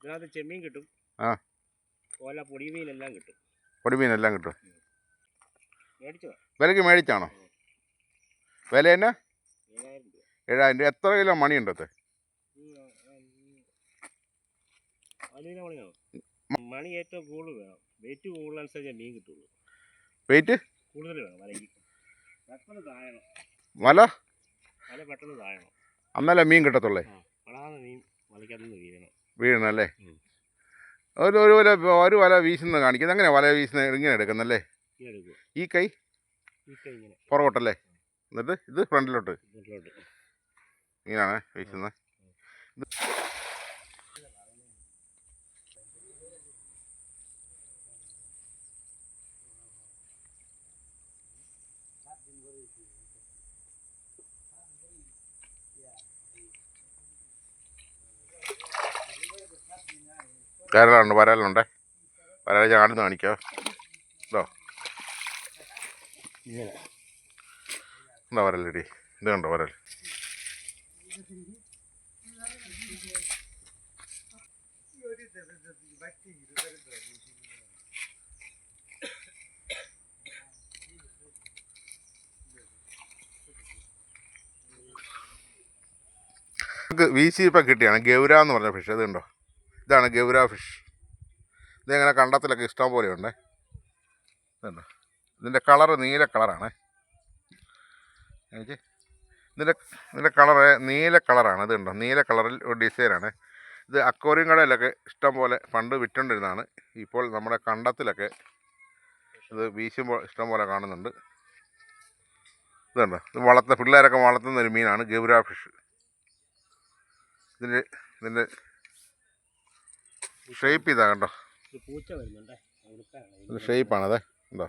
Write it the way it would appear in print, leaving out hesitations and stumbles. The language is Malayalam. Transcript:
ഇതിനകത്ത് ചെമ്മീൻ കിട്ടും. ആ ഓല പൊടിമീനെല്ലാം കിട്ടും. പൊടിമീനെല്ലാം കിട്ടും. മേടിച്ചോ? വിലയ്ക്ക് മേടിച്ചാണോ? വില തന്നെ 7000 രൂപ. 7000 രൂപ. എത്ര കിലോ മണിയുണ്ടത്? 4 കിലോ മണിയാണോ? മണി ഏറ്റവും കൂടുതൽ വേണം. വെയിറ്റ് കൂടുതലനുസരിച്ച് മീൻ കിട്ടുള്ളൂ. വെയിറ്റ് കൂടുതൽ വേണം വലയ്ക്ക്. പെട്ടെന്ന് താഴണം. വല പെട്ടെന്ന് താഴണം. അന്നല്ലേ മീൻ കിട്ടത്തുള്ളേ. വളാതെ മീൻ വലയ്ക്കകത്തുനിന്ന് വീഴണം അല്ലേ? ഒരു വല വീശുന്നത് കാണിക്കുന്നത്. എങ്ങനെയാണ് വല വീശുന്നത്? ഇങ്ങനെ എടുക്കുന്നല്ലേ? ഈ കൈ ഇങ്ങനെ പുറകോട്ടല്ലേ? എന്നിട്ട് ഇത് ഫ്രണ്ടിലോട്ട് ഇങ്ങനെയാണ് വീശുന്നത്. വരാലുണ്ട്. വരാൽ ചാടുന്ന കാണിക്കോ? ഇതോ എന്താ വരലടി? ഇത് കണ്ടോ വരൽ? നമുക്ക് വീശിയപ്പോൾ കിട്ടിയാണ് ഗൗര എന്ന് പറഞ്ഞ ഫിഷ്. ഇത് കണ്ടോ? ഇതാണ് ഗൗര ഫിഷ്. ഇതിങ്ങനെ കണ്ടത്തിലൊക്കെ ഇഷ്ടം പോലെ ഉണ്ട്. ഇതുണ്ടോ? ഇതിൻ്റെ കളറ് നീല കളറാണ്. ഇതിൻ്റെ കളറ് നീല കളറാണ്. ഇത് കണ്ടോ? നീല കളറിൽ ഒരു ഡിസൈനാണ്. ഇത് അക്വേറിയം കടയിലൊക്കെ ഇഷ്ടം പോലെ പണ്ട് വിറ്റുകൊണ്ടിരുന്നതാണ്. ഇപ്പോൾ നമ്മുടെ കണ്ടത്തിലൊക്കെ ഇത് വീശുമ്പോൾ ഇഷ്ടം പോലെ കാണുന്നുണ്ട്. ഇതുണ്ടോ? ഇത് പിള്ളേരൊക്കെ വളർത്തുന്ന ഒരു മീനാണ് ഗൗര ഫിഷ്. ഇതിൻ്റെ ഷേപ്പ് ഇതാ കണ്ടോ? ഷേപ്പാണത്. ഉണ്ടോ?